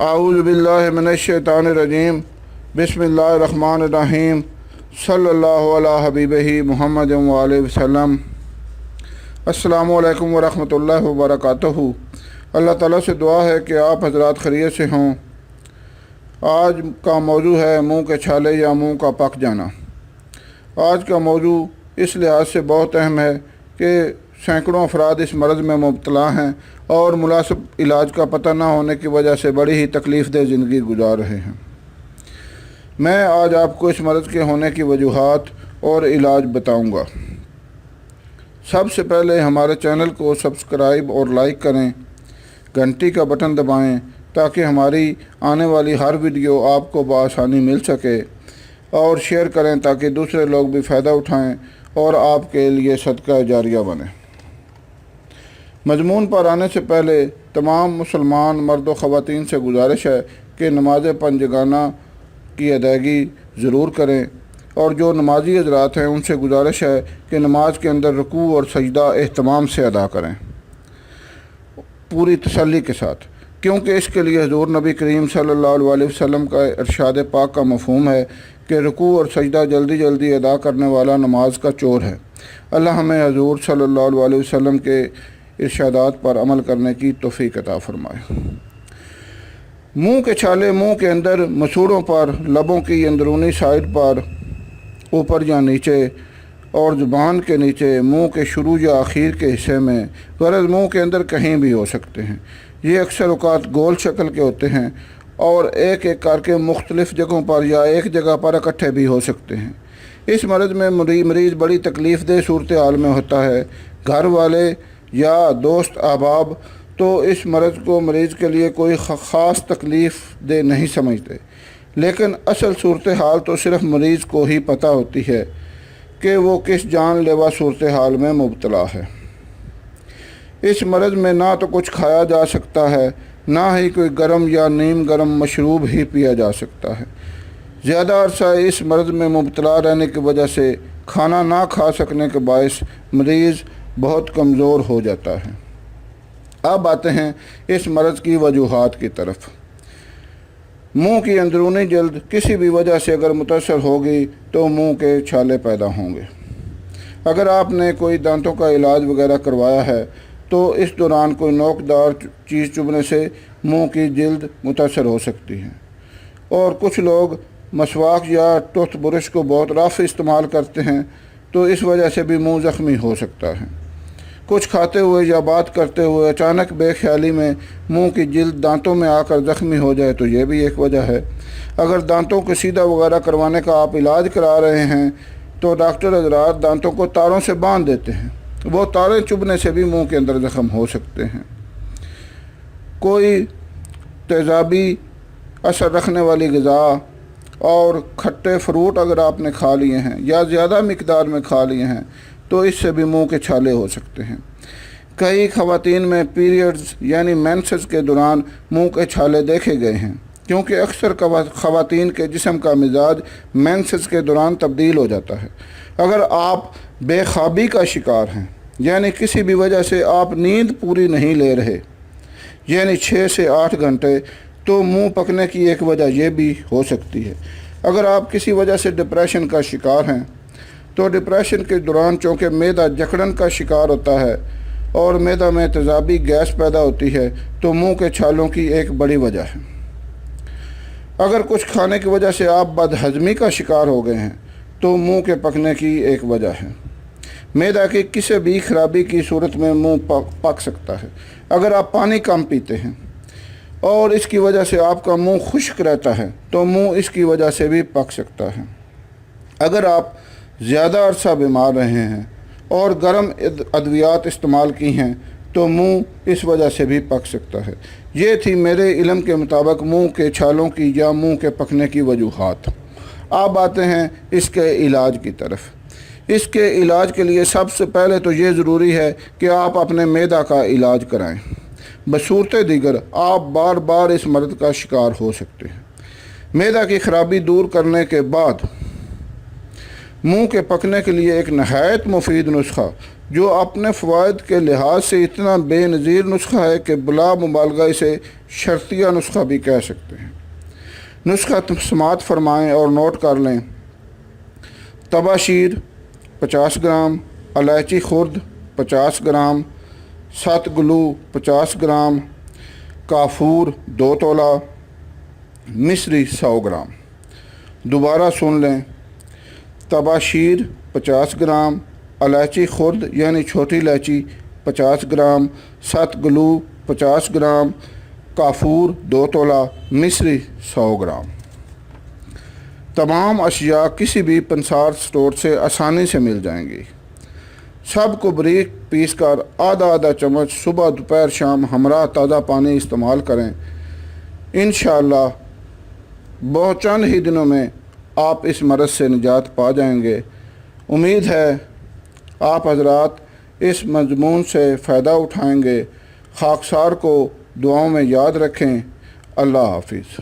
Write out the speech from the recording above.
اعوذ باللہ من الشیطان الرجیم بسم اللہ الرحمن الرحیم صلی اللہ علی حبیبہ محمد وآلہ وسلم۔ السلام علیکم ورحمۃ اللہ وبرکاتہ۔ اللہ تعالیٰ سے دعا ہے کہ آپ حضرات خیریت سے ہوں۔ آج کا موضوع ہے منہ کے چھالے یا منہ کا پک جانا۔ آج کا موضوع اس لحاظ سے بہت اہم ہے کہ سینکڑوں افراد اس مرض میں مبتلا ہیں اور مناسب علاج کا پتہ نہ ہونے کی وجہ سے بڑی ہی تکلیف دہ زندگی گزار رہے ہیں۔ میں آج آپ کو اس مرض کے ہونے کی وجوہات اور علاج بتاؤں گا۔ سب سے پہلے ہمارے چینل کو سبسکرائب اور لائک کریں، گھنٹی کا بٹن دبائیں تاکہ ہماری آنے والی ہر ویڈیو آپ کو بآسانی مل سکے، اور شیئر کریں تاکہ دوسرے لوگ بھی فائدہ اٹھائیں اور آپ کے لیے صدقہ جاریہ بنے۔ مضمون پر آنے سے پہلے تمام مسلمان مرد و خواتین سے گزارش ہے کہ نماز پنجگانہ کی ادائیگی ضرور کریں، اور جو نمازی حضرات ہیں ان سے گزارش ہے کہ نماز کے اندر رکوع اور سجدہ اہتمام سے ادا کریں، پوری تسلی کے ساتھ، کیونکہ اس کے لیے حضور نبی کریم صلی اللہ علیہ وسلم کا ارشاد پاک کا مفہوم ہے کہ رکوع اور سجدہ جلدی جلدی ادا کرنے والا نماز کا چور ہے۔ اللہ ہمیں حضور صلی اللہ علیہ وسلم کے ارشادات پر عمل کرنے کی توفیق عطا فرمائے۔ منہ کے چھالے منہ کے اندر مسوڑوں پر، لبوں کی اندرونی سائڈ پر، اوپر یا نیچے، اور زبان کے نیچے، منہ کے شروع یا آخر کے حصے میں، غرض منہ کے اندر کہیں بھی ہو سکتے ہیں۔ یہ اکثر اوقات گول شکل کے ہوتے ہیں اور ایک ایک کر کے مختلف جگہوں پر یا ایک جگہ پر اکٹھے بھی ہو سکتے ہیں۔ اس مرض میں مریض بڑی تکلیف دہ صورتحال میں ہوتا ہے۔ گھر والے یا دوست احباب تو اس مرض کو مریض کے لیے کوئی خاص تکلیف دہ نہیں سمجھتے، لیکن اصل صورتحال تو صرف مریض کو ہی پتہ ہوتی ہے کہ وہ کس جان لیوا صورتحال میں مبتلا ہے۔ اس مرض میں نہ تو کچھ کھایا جا سکتا ہے، نہ ہی کوئی گرم یا نیم گرم مشروب ہی پیا جا سکتا ہے۔ زیادہ عرصہ اس مرض میں مبتلا رہنے کی وجہ سے کھانا نہ کھا سکنے کے باعث مریض بہت کمزور ہو جاتا ہے۔ اب آتے ہیں اس مرض کی وجوہات کی طرف۔ منہ کی اندرونی جلد کسی بھی وجہ سے اگر متاثر ہوگی تو منہ کے چھالے پیدا ہوں گے۔ اگر آپ نے کوئی دانتوں کا علاج وغیرہ کروایا ہے تو اس دوران کوئی نوکدار چیز چبھنے سے منہ کی جلد متاثر ہو سکتی ہے، اور کچھ لوگ مسواک یا ٹوتھ برش کو بہت رف استعمال کرتے ہیں تو اس وجہ سے بھی منہ زخمی ہو سکتا ہے۔ کچھ کھاتے ہوئے یا بات کرتے ہوئے اچانک بے خیالی میں منہ کی جلد دانتوں میں آ کر زخمی ہو جائے تو یہ بھی ایک وجہ ہے۔ اگر دانتوں کو سیدھا وغیرہ کروانے کا آپ علاج کرا رہے ہیں تو ڈاکٹر حضرات دانتوں کو تاروں سے باندھ دیتے ہیں، وہ تاریں چبھنے سے بھی منہ کے اندر زخم ہو سکتے ہیں۔ کوئی تیزابی اثر رکھنے والی غذا اور کھٹے فروٹ اگر آپ نے کھا لیے ہیں یا زیادہ مقدار میں کھا لیے ہیں تو اس سے بھی منہ کے چھالے ہو سکتے ہیں۔ کئی خواتین میں پیریڈز یعنی مینسز کے دوران منہ کے چھالے دیکھے گئے ہیں، کیونکہ اکثر خواتین کے جسم کا مزاج مینسز کے دوران تبدیل ہو جاتا ہے۔ اگر آپ بے خوابی کا شکار ہیں، یعنی کسی بھی وجہ سے آپ نیند پوری نہیں لے رہے، یعنی 6 سے 8 گھنٹے، تو منہ پکنے کی ایک وجہ یہ بھی ہو سکتی ہے۔ اگر آپ کسی وجہ سے ڈپریشن کا شکار ہیں تو ڈپریشن کے دوران چونکہ معدہ جکڑن کا شکار ہوتا ہے اور معدہ میں تیزابی گیس پیدا ہوتی ہے تو منہ کے چھالوں کی ایک بڑی وجہ ہے۔ اگر کچھ کھانے کی وجہ سے آپ بدہضمی کا شکار ہو گئے ہیں تو منہ کے پکنے کی ایک وجہ ہے۔ معدہ کی کسی بھی خرابی کی صورت میں منہ پک سکتا ہے۔ اگر آپ پانی کم پیتے ہیں اور اس کی وجہ سے آپ کا منہ خشک رہتا ہے تو منہ اس کی وجہ سے بھی پک سکتا ہے۔ اگر آپ زیادہ عرصہ بیمار رہے ہیں اور گرم ادویات استعمال کی ہیں تو منہ اس وجہ سے بھی پک سکتا ہے۔ یہ تھی میرے علم کے مطابق منہ کے چھالوں کی یا منہ کے پکنے کی وجوہات۔ اب آتے ہیں اس کے علاج کی طرف۔ اس کے علاج کے لیے سب سے پہلے تو یہ ضروری ہے کہ آپ اپنے معدہ کا علاج کرائیں۔ بصورت دیگر آپ بار بار اس مرض کا شکار ہو سکتے ہیں۔ معدہ کی خرابی دور کرنے کے بعد منہ کے پکنے کے لیے ایک نہایت مفید نسخہ جو اپنے فوائد کے لحاظ سے اتنا بے نظیر نسخہ ہے کہ بلا مبالغہ اسے شرطیہ نسخہ بھی کہہ سکتے ہیں۔ نسخہ سماعت فرمائیں اور نوٹ کر لیں۔ تباشیر 50 گرام، الائچی خرد 50 گرام، 7 گلو 50 گرام، کافور 2 تولہ، مصری 100 گرام۔ دوبارہ سن لیں۔ تباشیر 50 گرام، الائچی خرد یعنی چھوٹی الائچی 50 گرام، 7 گلو 50 گرام، کافور 2 تولہ، مصری 100 گرام۔ تمام اشیاء کسی بھی پنسار سٹور سے آسانی سے مل جائیں گی۔ سب کو باریک پیس کر آدھا چمچ صبح دوپہر شام ہمراہ تازہ پانی استعمال کریں۔ انشاءاللہ بہت چند ہی دنوں میں آپ اس مرض سے نجات پا جائیں گے۔ امید ہے آپ حضرات اس مضمون سے فائدہ اٹھائیں گے۔ خاکسار کو دعاؤں میں یاد رکھیں۔ اللہ حافظ۔